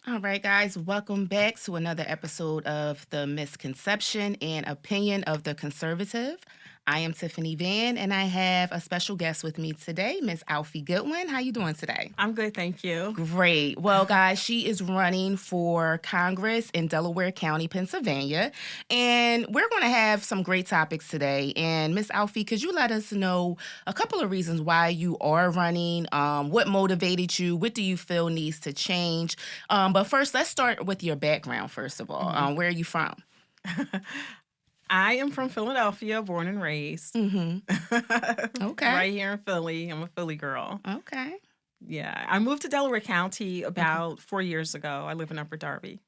All right, guys, welcome back to another episode of The Misconception and Opinion of the Conservative. I am Tiffany Van, and I have a special guest with me today, Miss Alfie Goodwin. How you doing today? I'm good, thank you. Great. Well, guys, she is running for Congress in Delaware County, Pennsylvania. And we're going to have some great topics today. And Miss Alfie, could you let us know a couple of reasons why you are running? What motivated you? What do you feel needs to change? But first, let's start with your background, first of all. Mhm. Where are you from? I am from Philadelphia, born and raised. Mm-hmm. Okay. Right here in Philly. I'm a Philly girl. Okay. Yeah. I moved to Delaware County Okay. about 4 years ago. I live in Upper Darby.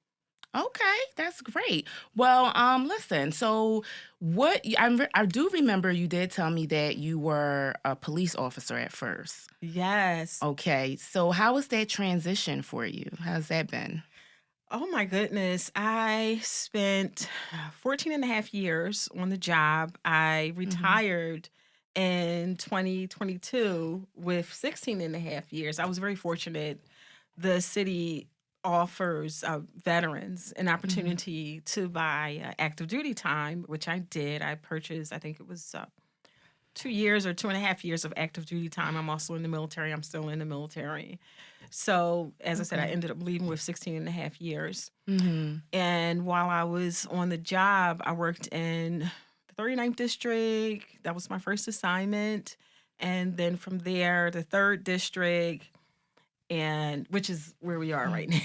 Okay, that's great. Well, listen. So, I do remember you did tell me that you were a police officer at first. Yes. Okay, so how was that transition for you? How's that been? Oh my goodness. I spent 14 and a half years on the job. I Mm-hmm. retired in 2022 with 16 and a half years. I was very fortunate. The city offers veterans an Mm-hmm. opportunity to buy active duty time, which I did. I purchased, I think it was 2 years or 2.5 years of active duty time. I'm also in the military. I'm still in the military. So, as I said, I Okay. ended up leaving with 16 and a half years. Mm-hmm. And while I was on the job, I worked in the 39th district. That was my first assignment. And then from there, the 3rd district, and which is where we are right now.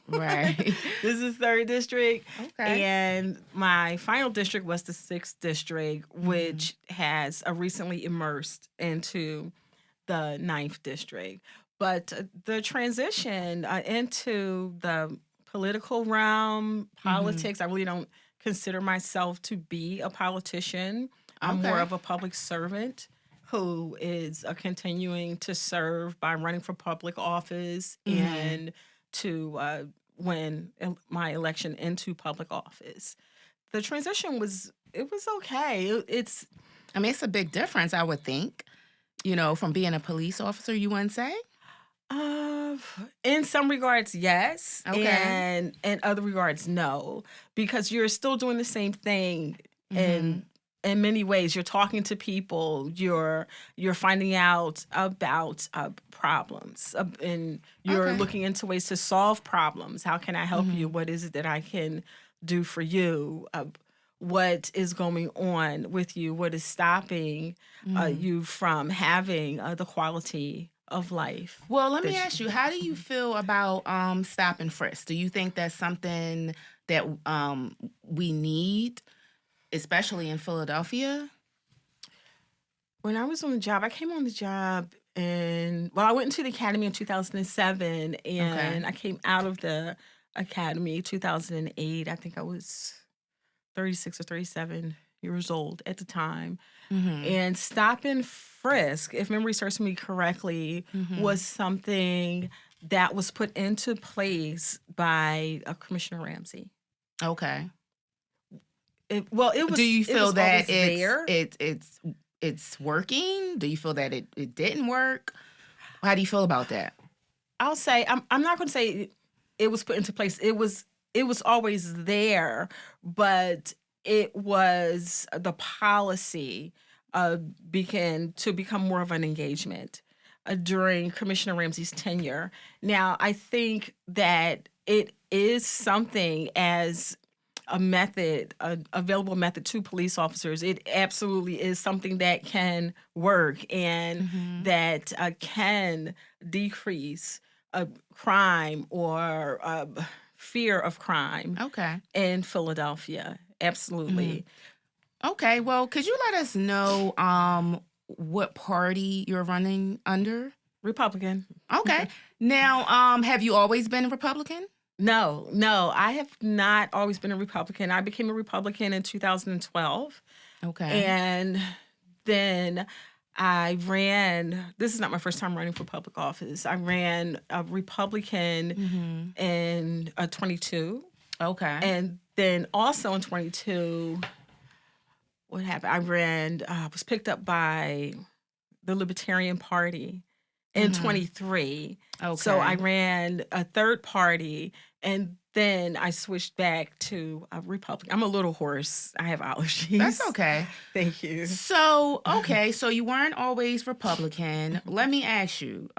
Right. This is 3rd district. Okay. And my final district was the 6th district, Mm-hmm. which has recently immersed into the 9th district. But the transition into the political realm, Mm-hmm. politics, I really don't consider myself to be a politician. I'm more Okay. of a public servant who is continuing to serve by running for public office Mm-hmm. and to win my election into public office. The transition was okay. It's I mean, it's a big difference, I would think. From being a police officer, you wouldn't say? Uh, in some regards, yes, Okay. and in other regards, no, because you're still doing the same thing Mm-hmm. in many ways. You're talking to people. You're finding out about problems, and you're Okay. looking into ways to solve problems. How can I help you? Mm-hmm. What is it that I can do for you? What is going on with you? What is stopping Mm-hmm. you from having the quality of life Well, let me that ask you, how do you Mhm. feel about stop and frisk? Do you think that's something that we need, especially in Philadelphia? When I was on the job, I came on the job and well, I went into the academy in 2007 Okay. and I came out of the academy 2008. I think I was 36 or 37 years old at the time. Mhm. And stop and frisk, if memory serves me correctly, Mhm. was something that was put into place by Commissioner Ramsey. Okay. Well, Do you it feel was that always it's there. it's it's it's working? Do you feel that it didn't work? How do you feel about that? I'll say I'm not going to say it was put into place. It was always there, but it was the policy began to become more of an engagement during Commissioner Ramsey's tenure. Now, I think that it is something as a method, a available method to police officers. It absolutely is something that can work and Mhm. that can decrease crime or fear of crime Okay. in Philadelphia. Mhm. Absolutely. Okay. Well, could you let us know what party you're running under? Republican. Okay. Now, have you always been a Republican? No, no, I have not always been a Republican. I became a Republican in 2012. Okay. And then I ran, this is not my first time running for public office. I ran a Republican Mhm. in 22. Okay. And then also in 22, what happened? I was picked up by the Libertarian Party in 23. So I Okay. ran a third party, and then I switched back to a Republican. I'm a little hoarse. I have That's allergies. okay. Thank you. So, okay, so you weren't always Republican. Let me ask you,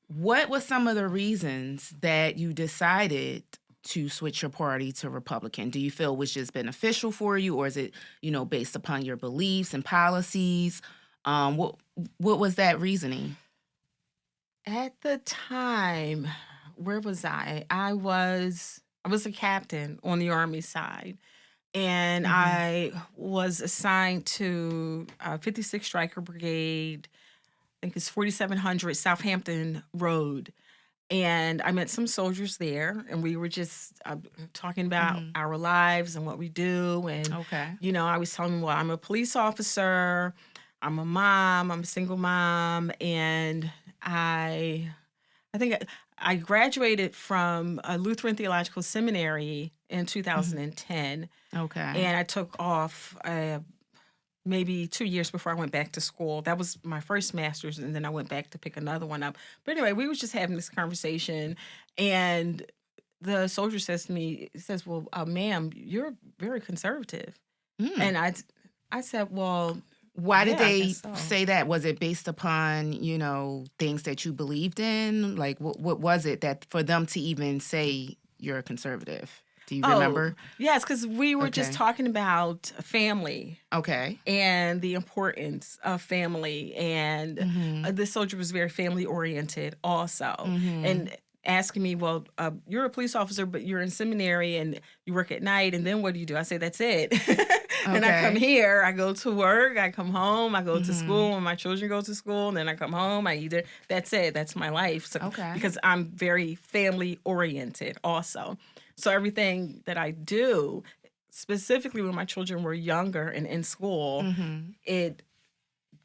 what was some of the reasons that you decided to switch your party to Republican? Do you feel it was just beneficial for you, or is it, based upon your beliefs and policies? What was that reasoning? At the time, where was I? I was a captain on the Army side, and Mhm. I was assigned to 56th Striker Brigade. I think it's 4700 Southampton Road. And I met some soldiers there, and we were just talking about Mhm. our lives and what we do. And, Okay. I was telling them, well, I'm a police officer, I'm a mom, I'm a single mom, and I, I think I graduated from a Lutheran Theological Seminary in Mhm. 2010, Okay. and I took off maybe 2 years before I went back to school. That was my first master's, and then I went back to pick another one up. But anyway, we was just having this conversation, and the soldier says to me, he says, "Well, ma'am, you're very conservative." Mm. And I said, "Well, Why did yeah, I guess they so." say that? Was it based upon, things that you believed in? Like, what was it that for them to even say you're a conservative? Do you Oh, remember? yes, because we were just Okay. talking about family Okay. and the importance of family. And Mhm. this soldier was very family oriented also, Mhm. and asking me, well, you're a police officer, but you're in seminary and you work at night, and then what do you do? I say, that's it. And I come Okay. here, I go to work, I come home, I go to Mhm. school when my children go to school, and then I come home, I either, that's it, that's my life. So Okay. because I'm very family oriented also, so everything that I do, specifically when my children were younger and in school, Mhm. it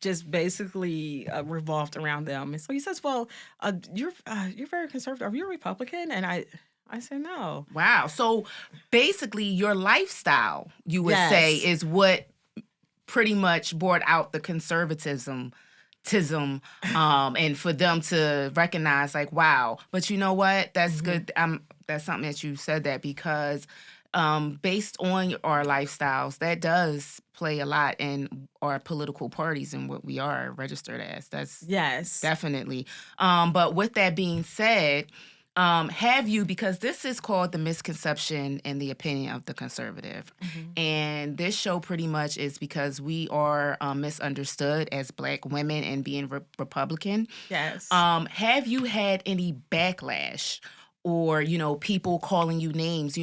just basically revolved around them. And so he says, "Well, you're very conservative. Are you a Republican?" And I said, "No." Wow. So basically your lifestyle, you would say, Yes. is what pretty much brought out the conservatism tism, and for them to recognize like, wow. But you know what? That's Hmm. good. That's something that you said that because based on our lifestyles, that does play a lot in our political parties and what we are registered as. That's Yes. definitely. But with that being said, have you, because this is called the misconception and the opinion of the conservative. Hmm. And this show pretty much is because we are misunderstood as Black women and being Republican. Yes. Have you had any backlash or, people calling you names,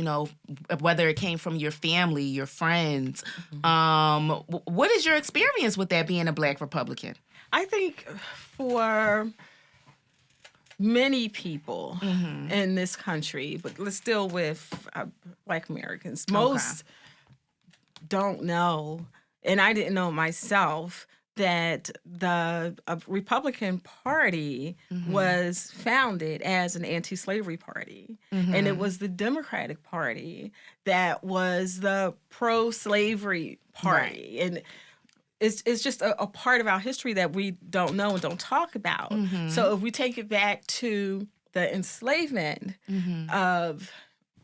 whether it came from your family, your friends? Hmm. What is your experience with that being a Black Republican? I think for many people Mm-hmm. in this country, but let's deal with Black Americans. Okay. Most don't know, and I didn't know myself, that the Republican Party Mm-hmm. was founded as an anti-slavery party, and it Mm-hmm. was the Democratic Party that was the pro-slavery Right. party, and it's just a part of our history that we don't know and don't talk about. Mm-hmm. So if we take it back to the enslavement Mm-hmm. of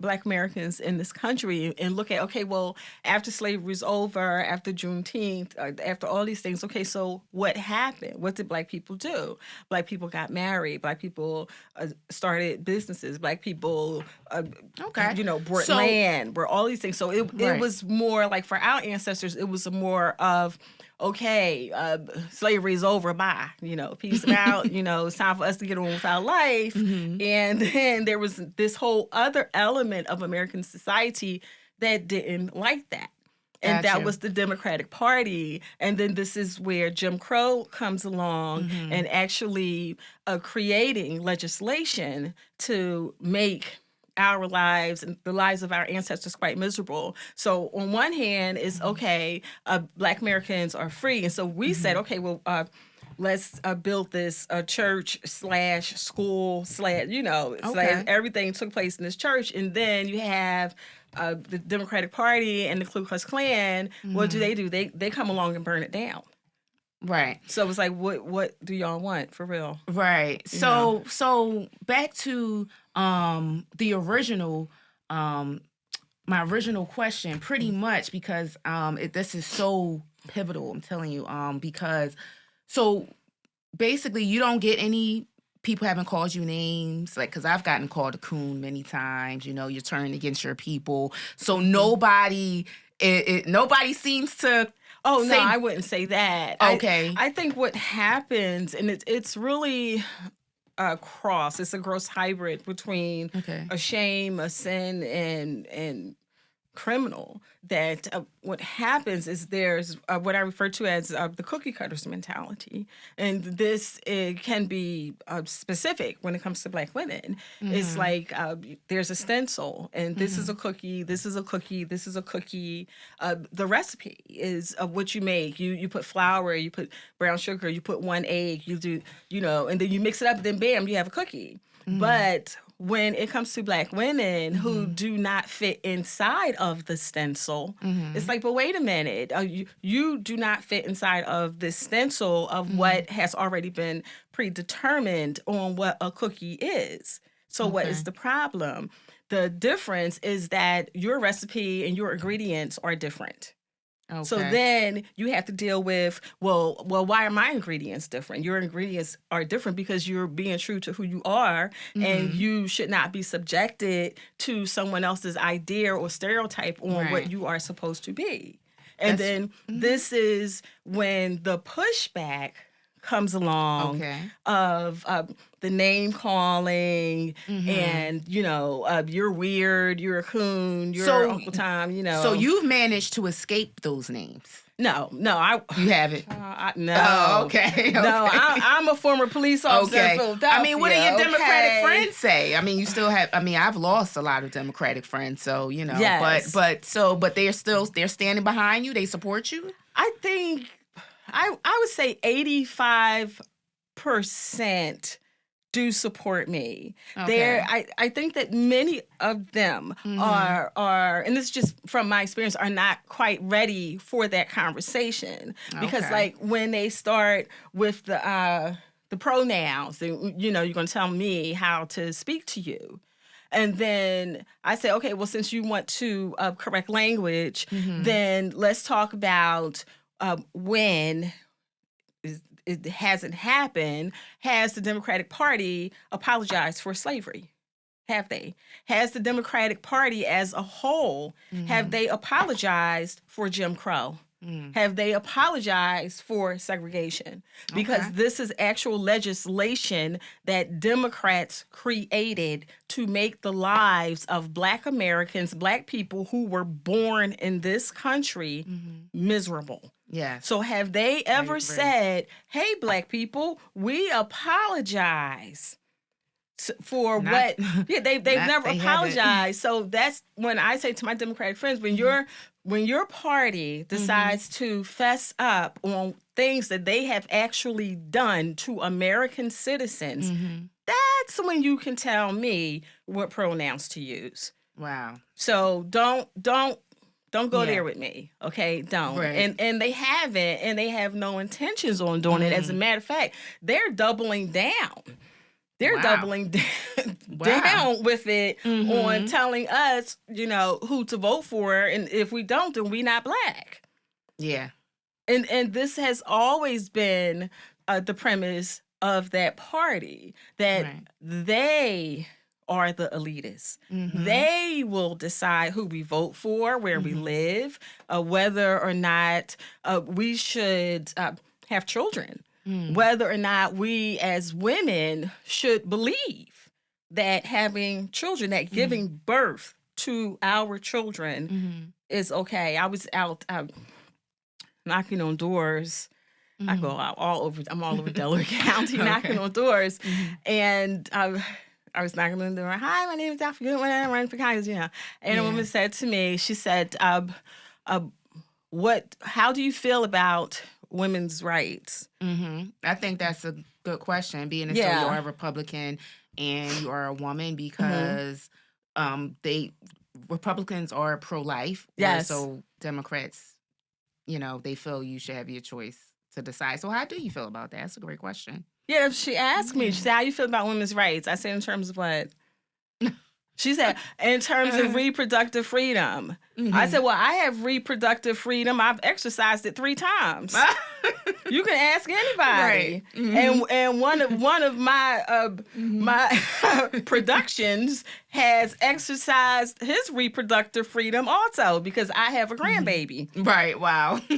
Black Americans in this country and look at, okay, well, after slavery is over, after Juneteenth, after all these things, okay, so what happened? What did Black people do? Black people got married. Black people started businesses. Black people, Okay. brought So, land, brought all these things. So it right. was more like for our ancestors, it was more of, okay, slavery is over, bye, peace out, it's time for us to get on with our life. Mm-hmm. And then there was this whole other element of American society that didn't like that. And Got that you. was the Democratic Party. And then this is where Jim Crow comes along Mm-hmm. and actually creating legislation to make our lives and the lives of our ancestors quite miserable. So on one hand, it's Mm-hmm. okay, Black Americans are free, and so we said, Mm-hmm. okay, well, let's build this church slash school slash slash Okay. everything took place in this church, and then you have the Democratic Party and the Ku Klux Klan. What Mm-hmm. do? They come along and burn it down. Right. So it was like, what do y'all want for real? Right. You know? So back to the original um my original question pretty much because this is so pivotal, I'm telling you, because so basically you don't get any people haven't called you names like because I've gotten called a coon many times, you're turning against your people, so Mhm. nobody seems to Oh no, say I wouldn't say that. I okay. I think what happens, and it's really a cross. It's a gross hybrid between Okay. a shame, a sin, and criminal. That what happens is there's what I refer to as the cookie cutters mentality, and this it can be specific when it comes to Black women. It's Mhm. like there's a stencil, and this is a Mhm. cookie, this is a cookie, this is a cookie. The recipe is of what you make. You put flour, you put brown sugar, you put one egg, you do and then you mix it up, and then bam, you have a cookie. Mhm. But when it comes to Black women who Mhm. do not fit inside of the stencil, it's Mhm. like, but wait a minute, you do not fit inside of the stencil of Mhm. what has already been predetermined on what a cookie is. So what is Okay. the problem? The difference is that your recipe and your ingredients are different. So Okay. then you have to deal with, why are my ingredients different? Your ingredients are different because you're being true to who you are, and Mhm. you should not be subjected to someone else's idea or stereotype on what Right. you are supposed to be. And That's then mhm. this is when the pushback comes along Okay. of the name calling, Mhm. and you're weird, you're a coon, you're So Uncle Tom, so you've managed to escape those names. no, You haven't. Oh, no, okay. no. Okay. I'm a former police officer in Okay. I mean, what do your Philadelphia. Democratic Okay. friends say? I mean, you still have I mean, I've lost a lot of Democratic friends, so, Yes, but they're standing behind you. They support you? I think I would say 85% do support me. Okay. I think that many of them Mhm. and this is just from my experience, are not quite ready for that conversation, because Okay. like when they start with the pronouns, and you're going to tell me how to speak to you. And then I say, okay, well, since you want to correct language, Mhm. then let's talk about when it hasn't happened. Has the Democratic Party apologized for slavery? Have they? Has the Democratic Party as a whole, have Mhm. they apologized for Jim Crow? Mm. Have they apologized for segregation? Okay. Because this is actual legislation that Democrats created to make the lives of Black Americans, Black people who were born in this country, Mhm. miserable. So Yes. have they I ever agree. said, "Hey, Black people, we apologize for Not what?" Yeah, they've not never they haven't. apologized. So that's when I say to my Democratic friends, Mhm. when your party Mhm. decides to fess up on things that they have actually done to American citizens, Mhm. that's when you can tell me what pronouns to use. Wow. So don't go there Yeah. with me, okay? Don't. Right. And they haven't, and they have no intentions on doing it. As a Mm. matter of fact, they're doubling down. They're Wow. doubling Wow. down with it on Mhm. telling us, who to vote for, and if we don't, then we not Black. Yeah. And this has always been the premise of that party, that Right. they are the elitists. Mhm. They will decide who we vote for, where we Mhm. live, whether or not we should have children, Mm. whether or not we as women should believe that having children, that Mhm. giving birth to our children Mhm. is okay. I was out knocking on doors. I go Mhm. out all over. I'm all over Delaware County knocking Okay. on doors, Mhm. and I was knocking on the door. Hi, my name is Alfie. Goodwin. I'm running for Congress. And a woman Yeah. said to me, she said, uh, "What? How do you feel about women's rights?" I think that's a good question, being as though you are Yeah. a Republican and you are a woman, Hmm. because they Republicans are pro-life, where Yes. so Democrats, they feel you should have your choice. to decide. So how do you feel about that? That's a great question. Yeah, she asked me, she Yeah. said, how you feel about women's rights? I said, in terms of what? She said, in terms of reproductive freedom. I said, well, I have reproductive freedom. I've exercised it 3 times. You can ask anybody. Right. And one of my my productions has exercised his reproductive freedom also because I have a grandbaby. Right. Wow. Yeah,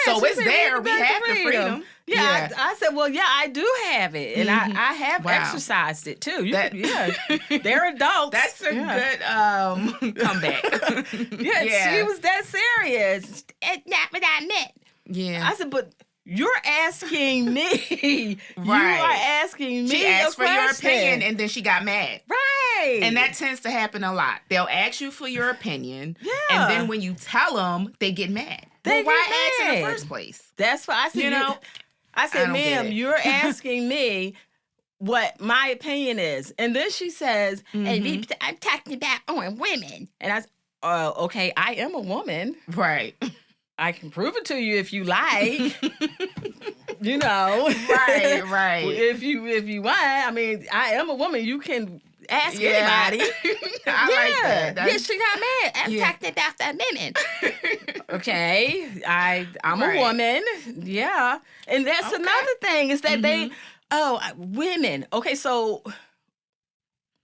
So she it's said there. We reproductive have the freedom. Yeah, I said, well, yeah, I do have it, and I have Wow. exercised it too. That- They're adults. That's a good comeback. Yeah, she was that serious. It's not what I meant. Yeah. I said, but you're asking me. You Right. are asking me She a asked for your question. opinion and then she got mad. Right. And that tends to happen a lot. They'll ask you for your opinion. Yeah. And then when you tell them, they get mad. They Well, why get ask in the mad. first place? That's why I said, You know, I said, don't get ma'am, it. you're asking me what my opinion is. And then she says, and I'm talking about on women. And I said, okay, I am a woman. Right. I can prove it to you if you like. You know. Right. If you want. I mean, I am a woman. You can ask Yeah. anybody. I like that. Yeah, she got mad. I'm talking about the women. Okay. I'm Right. a woman. Yeah. And that's Okay. another thing is that women. Okay, so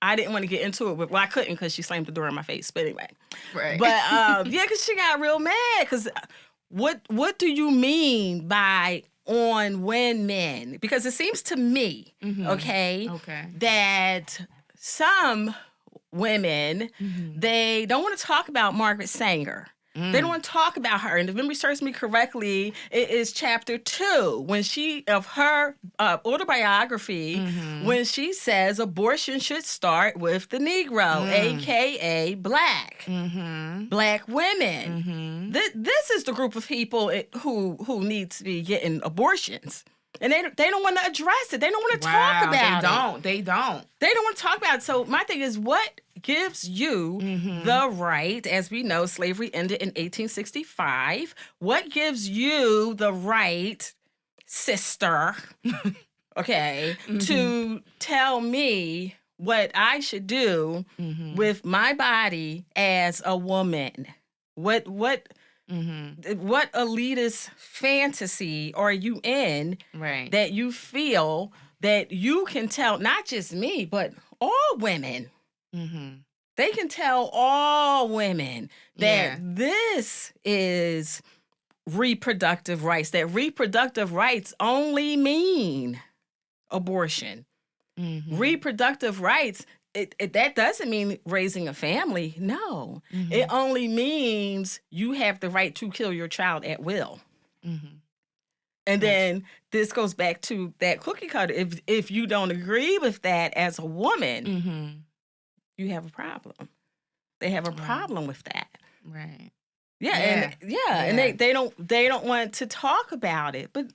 I didn't want to get into it, but I couldn't because she slammed the door in my face. But anyway. Right. But yeah, because she got real mad. Because what do you mean by on women? Because it seems to me, okay, that some women they don't want to talk about Margaret Sanger. They don't want to talk about her. And if memory serves me correctly, it is chapter 2 when she of her autobiography when she says abortion should start with the Negro, aka black, black women. This is the group of people who need to be getting abortions. And they don't want to address it. They don't want to talk about it. They don't. They don't want to talk about it. So my thing is, what gives you the right, as we know, slavery ended in 1865. What gives you the right, sister, okay, to tell me what I should do with my body as a woman? What elitist fantasy are you in that you feel that you can tell not just me, but all women? They can tell all women that this is reproductive rights, that reproductive rights only mean abortion. Reproductive rights, that doesn't mean raising a family. No. It only means you have the right to kill your child at will. And then this goes back to that cookie cutter. If you don't agree with that as a woman, you have a problem. They have a problem with that. Right. And they don't want to talk about it. But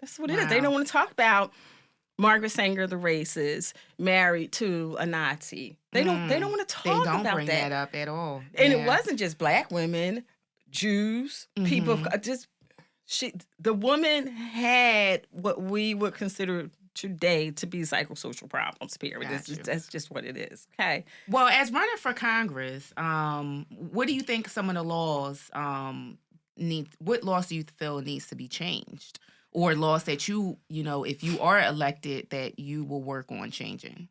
that's what it is. They don't want to talk about Margaret Sanger, the racist, married to a Nazi. They don't want to talk about that. They don't bring that up at all. And it wasn't just black women, Jews, people of the woman had what we would consider today to be psychosocial problems, period. That's just what it is. Okay. Well, as running for Congress, what do you think some of the laws what laws do you feel needs to be changed? Or laws that you know, if you are elected, that you will work on changing?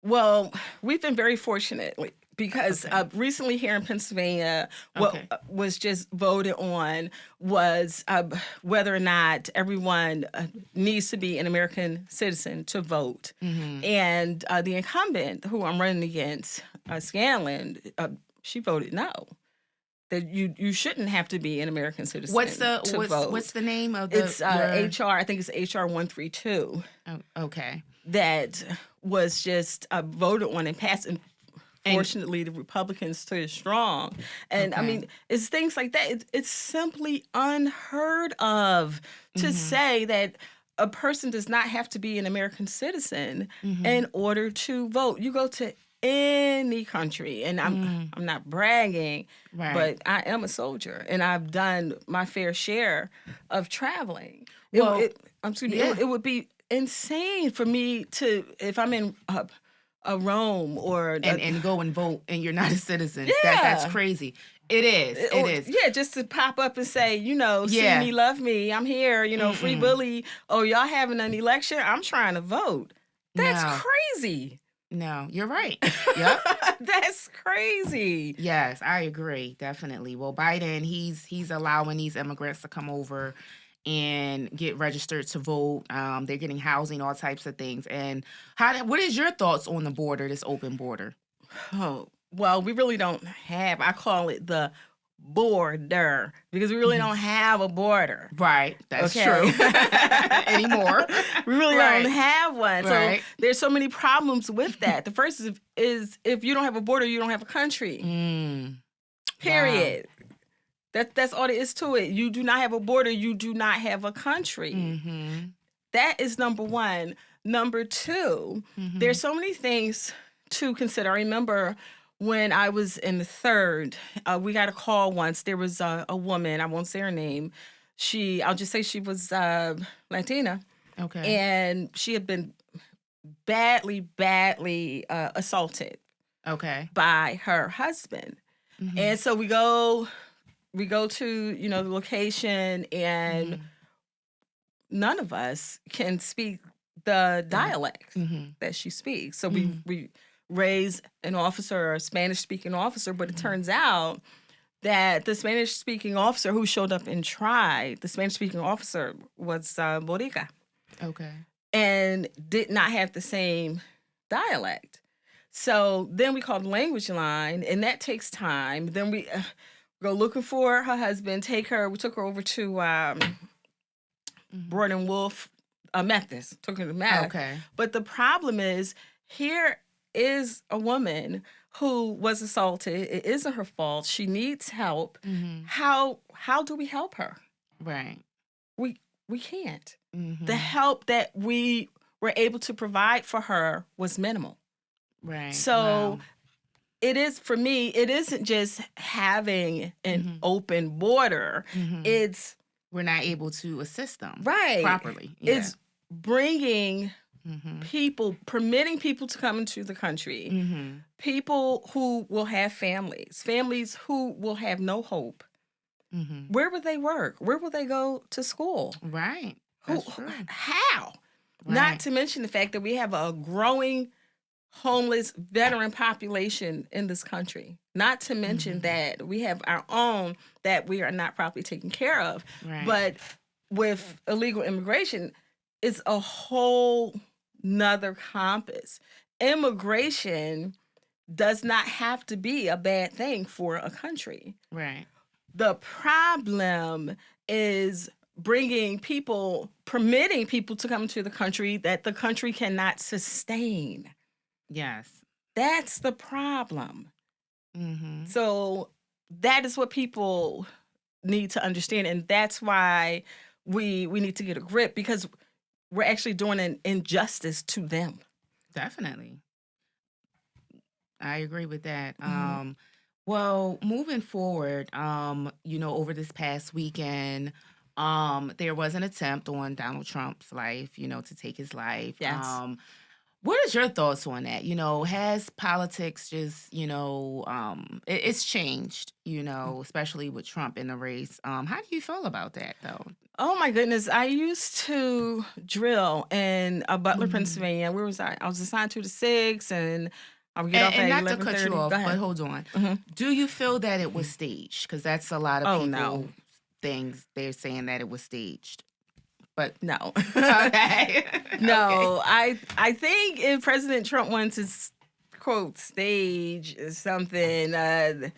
Well, we've been very fortunate because recently here in Pennsylvania, what was just voted on was whether or not everyone needs to be an American citizen to vote. And the incumbent who I'm running against, Scanlon, she voted no. That you shouldn't have to be an American citizen to vote. What's the name of the? It's HR. I think it's HR 132. Oh, okay. That was just voted on and passed. And fortunately, the Republicans stood strong. And I mean, it's things like that. It's simply unheard of to say that a person does not have to be an American citizen in order to vote. You go to any country, and I'm not bragging, Right. but I am a soldier, and I've done my fair share of traveling. Well, Excuse me, yeah. it would be insane for me to, if I'm in a Rome or And go and vote and you're not a citizen. That's yeah. crazy. It is. It Or is. yeah, just to pop up and say, see Yeah. me, love me, I'm here, free Mm-mm. bully. Oh, y'all having an election? I'm trying to vote. That's No. crazy. No. You're right. Yep. That's crazy. Yes, I agree, definitely. Well, Biden, he's allowing these immigrants to come over and get registered to vote. They're getting housing, all types of things. And what is your thoughts on the border, this open border? Oh, well, we really don't have, I call it the border because we really don't have a border. Right, that's true. Okay. Anymore. We really don't Right. have one. So Right. there's so many problems with that. The first is if you don't have a border, you don't have a country. Mm. Wow. Period. That's all there is to it. You do not have a border, you do not have a country. Mm-hmm. That is number one. Number two, Mm-hmm. there's so many things to consider. I remember when I was in the third, we got a call once. There was a woman, I won't say her name. I'll just say she was Latina, Okay. and she had been badly assaulted Okay. by her husband. Mm-hmm. And so we go to, the location, and Mm-hmm. none of us can speak the dialect Mm-hmm. that she speaks. So Mhm. we raise an officer, a Spanish speaking officer, but it Mhm. turns out that the Spanish speaking officer who showed up and tried, the Spanish speaking officer was Boricua Okay. and did not have the same dialect. So then we called the language line, and that takes time. Then we go looking for her husband, we took her over to Mhm. Broad and Wolf Methodist, took her to Math. Okay. But the problem is, here is a woman who was assaulted. It isn't her fault. She needs help. Mm-hmm. How do we help her? Right. We can't. Mm-hmm. The help that we were able to provide for her was minimal. Right. So Wow. it is, for me, it isn't just having an Mhm. open border. Mhm. It's We're not able to assist them right. properly. Yeah. It's bringing Mm-hmm. permitting people to come into the country, Mm-hmm. people who will have families who will have no hope. Mm-hmm. Where will they work? Where will they go to school? Right. Who, That's true. how? Not Right. to mention the fact that we have a growing homeless veteran population in this country. Not to mention Mhm. that we have our own that we are not properly taken care of. Right. But with illegal immigration, it's a whole nother compass. Immigration does not have to be a bad thing for a country. Right. The problem is permitting people to come to the country that the country cannot sustain. Yes. That's the problem. Mm-hmm. So that is what people need to understand, and that's why we need to get a grip, because we're actually doing an injustice to them. Definitely. I agree with that. Mhm. Well, moving forward, over this past weekend, there was an attempt on Donald Trump's life, to take his life. Yes. What is your thoughts on that? Has politics just, it's changed, especially with Trump in the race. How do you feel about that, though? Oh my goodness! I used to drill in Butler, Mhm. Pennsylvania. Where was I? I was assigned 2 to 6, and I would get off And at not to cut you 11:30. off, Go but ahead. hold on. Mhm. Do you feel that it was staged? Because that's a lot of Oh no, people things they're saying that it was staged. But no. okay. Okay. No, I think if President Trump wanted to quote stage something, there's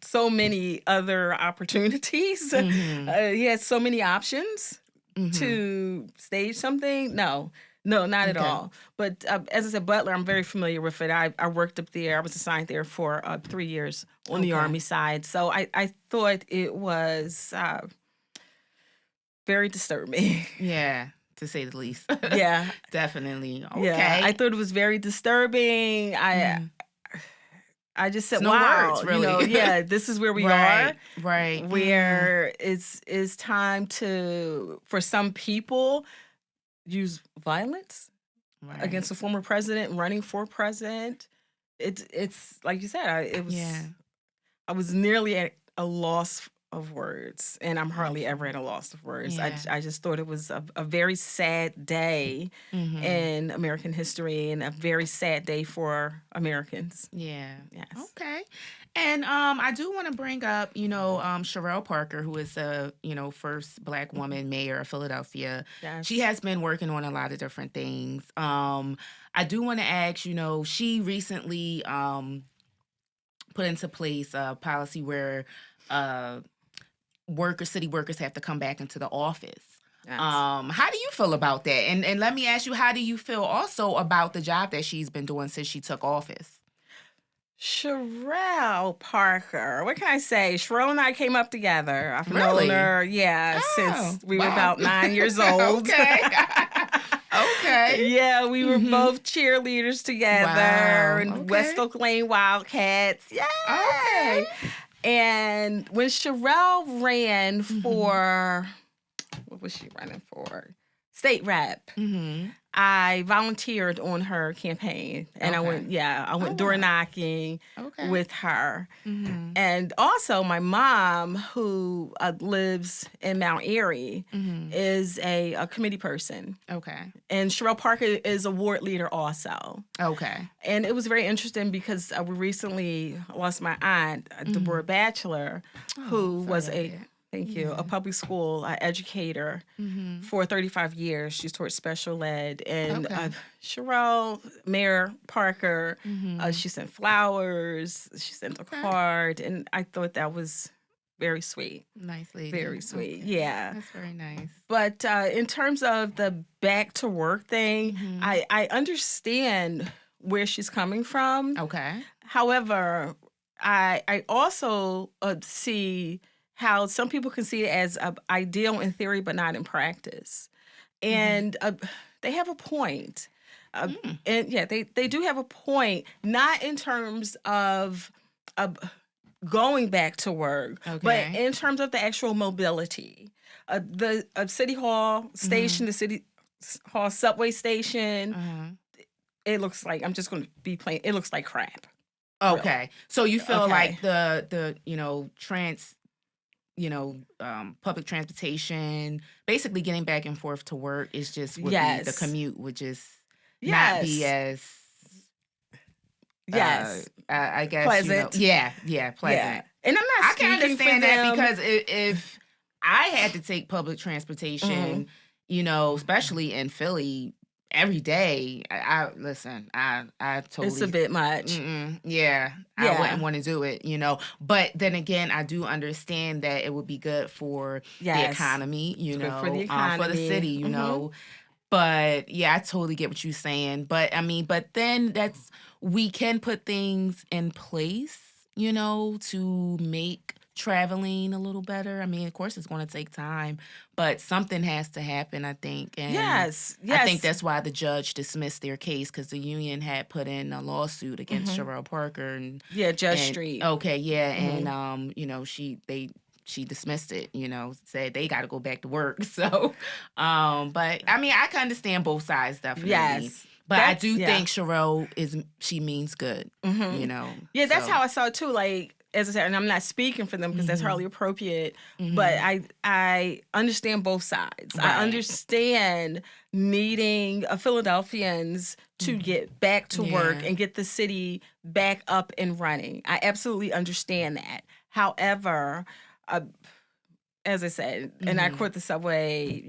so many other opportunities. Mhm. He has so many options Mhm. to stage something. No, not at Okay. all. But as I said, Butler, I'm very familiar with it. I worked up there. I was assigned there for 3 years on the Okay. Army side. So I thought it was very disturbing. Yeah. to say the least. Yeah. Definitely. Yeah. Okay. I thought it was very disturbing. Mhm. I just It's said, no wow, words, really. yeah, this is where we are, Right. Right. Mhm. where it's time for some people use violence Right. against a former president running for president. It's like you said, Yeah. I was nearly at a loss of words, and I'm hardly ever at Absolutely. a loss of words. Yeah. I just thought it was a very sad day Mhm. in American history and a very sad day for Americans. Yeah. Yes. Okay. And I do want to bring up, Sherelle Parker, who is the, first Black Mhm. woman mayor of Philadelphia. She Yes. has been working on a lot of different things. I do want to ask, she recently put into place a policy where uh city workers have to come back into the office. Yes. How do you feel about that? And let me ask you, how do you feel also about the job that she's been doing since she took office? Sherelle Parker. What can I say? Sherelle and I came up together. I've known Really? her, yeah, since Oh, we were wow. about 9 years old. Okay. Okay. Yeah, we were Mhm. both cheerleaders together Wow. and West Okay. Oak Lane Wildcats. Okay. Yay! And when Sherelle ran Mhm. for, what was she running for? State rep. Mhm. I volunteered on her campaign and Okay. I Oh, went door wow. knocking Okay. with her. Mhm. And also, my mom, who lives in Mount Airy, Mhm. is a committee person. Okay. And Sherelle Parker is a ward leader also. Okay. And it was very interesting because we recently lost my aunt, Deborah Mhm. Batchelor, Oh, who sorry was about that. thank you, a Yeah. public school educator Mhm. for 35 years. She's taught special ed. And Okay. Sherelle, Mayor Parker, Mhm. she sent flowers, she sent a Okay. card. And I thought that was very sweet. Nice lady. Very sweet. Okay. Yeah. That's very nice. But in terms of the back to work thing, Mhm. I understand where she's coming from. Okay. However, I also see how some people can see it as ideal in theory, but not in practice. Mhm. And they have a point. Uh, Mm. and yeah, they do have a point, not in terms of uh, going back to work, but Okay. in terms of the actual mobility. The City Hall station, Mhm. the Hall subway station, Uh-huh. it looks like, I'm just going to be plain, it looks like crap, really. Okay. So you feel Okay. like the public transportation, basically getting back and forth to work is just would be the Yes. commute would just not be Yes. as Yes. I guess, Pleasant. yeah, Yeah. pleasant. And I'm not I can speaking for understand that them. because if I had to take public Mhm. transportation, especially in Philly every day, I listen, I It's a totally bit much. yeah, I wouldn't Yeah. want to do it. But then again, I do understand that it would be good for the Yes. economy, It's good for the for the city, economy. But yeah, I totally get what you're saying. But I mean, but then we can put things in place, to make traveling a little better. I mean, of course, it's going to take time, but something has to happen, I think. And Yes. I think Yes. that's why the judge dismissed their case because the union had put in a lawsuit against Mhm. Sherelle Parker Yeah, Judge and Street. okay, yeah, and Mhm. she dismissed it, said they got to go back to work. So, but I mean, I can understand both sides definitely, Yes. but I That's do yeah. think she means good, Mhm. Yeah, that's so. how I saw it too. Like, as I said, and I'm not speaking for them because that's hardly Mhm. appropriate, but Mhm. I understand both sides. I Right. understand needing Philadelphians to Mhm. get back to work Yeah. and get the city back up and running. I absolutely understand that. However, uh, as I said, and I Mhm. caught the subway,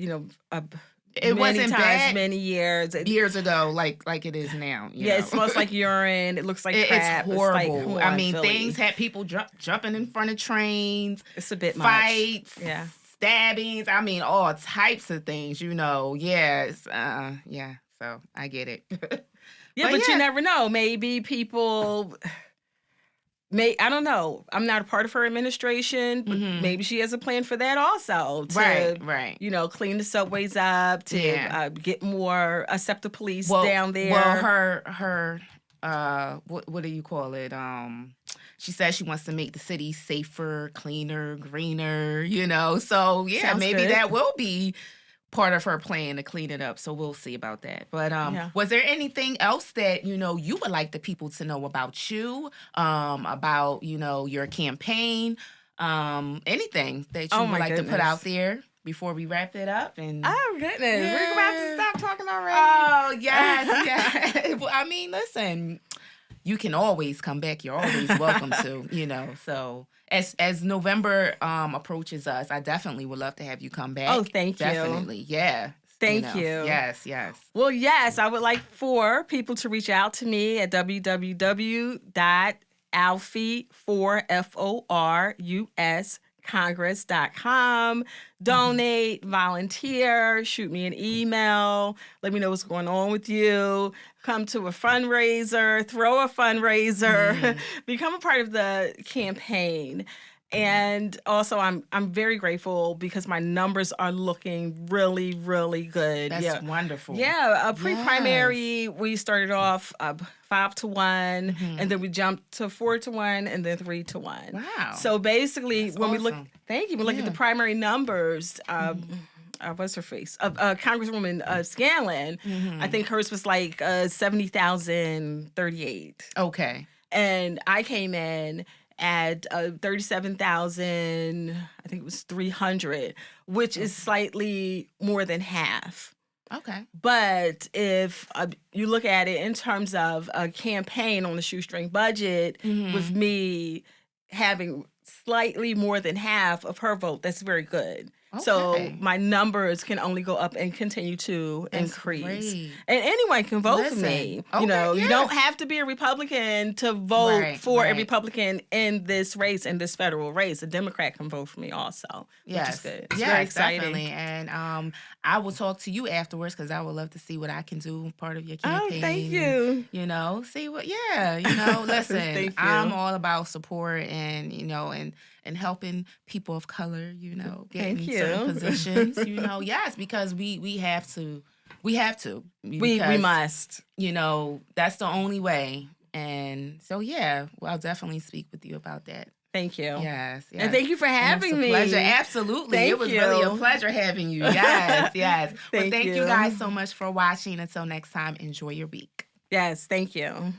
It many wasn't times, bad many years. years ago like it is now. Yeah, it smells like urine. It looks like It's crap. It's like, come horrible. I on, mean, things Philly. had people jumping in front of trains, It's a bit much. fights, Yeah. stabbings. I mean, all types of things. Yes. Yeah. So Yeah, but but you yeah. never know. Maybe people I don't know. I'm not a part of her administration, but Mhm. maybe she has a plan for that also Right, to, right. clean the subways up, to Yeah. get more accepted police Well, down well, there. her what do you call it? She says she wants to make the city safer, cleaner, greener, So yeah, Sounds maybe good. that will be part of her plan to clean it up. So we'll see about that. But Yeah. was there anything else that you would like the people to know about you, about your campaign, anything that Oh you would my like to put out goodness. there before we wrap it up? And Oh goodness. We're about to yeah. stop talking already. Oh yes, yes. Well, I mean, listen, you can always come back. You're always welcome to. So as November approaches us, I definitely would love to have you come Oh, back. thank you. Definitely, yeah. Thank you. Yes, yes. Well, yes, I would like for people to reach out to me at www.alfie4FORUS Congress.com. Mhm. Donate, volunteer, shoot me an email, let me know what's going on with you. Come to a fundraiser, throw a fundraiser, Mm, become a part of the campaign. And also, I'm very grateful because my numbers are looking really, really good. that's Yeah, wonderful. yeah. A Yes. pre-primary, we started off 5-1, Mhm. and then we jumped to 4-1, and then 3-1. Wow, So basically, that's when we look, awesome. thank you. We look at the Yeah. primary numbers. Mhm. What's her face? Congresswoman Scanlon. I Mhm. think hers was like 70,038, Okay. and I came in at 37,000, I think it was 300, which is Okay. slightly more than half. Okay. But if you look at it in terms of a campaign on the shoestring budget, with Mhm. me having slightly more than half of her vote, that's very good. So Okay. my numbers can only go up and continue to That's increase. great. And anyone can vote for Listen. me. Okay. You Yeah. don't have to be a Republican to vote Right. for a Right. Republican in this race, in this federal race. A Democrat can vote for me also, which is Yes, good. It's very yes, exciting. definitely. And I will talk to you afterwards because I would love to see what I can do part of your Oh, thank campaign and you. see what listen, Thank I'm you. all about support and and helping people of color, get Thank in certain you. positions, yes, because we have to We because must. that's the only way. And so yeah, well, I'll definitely speak with you about that. Thank you. Yes, And yes. thank you for And it's a having pleasure. me. Absolutely. It Thank was really a you. pleasure having you. Yes, yes. Well, Thank thank you guys you. so much for watching. Until next time, enjoy your week. Yes, thank you.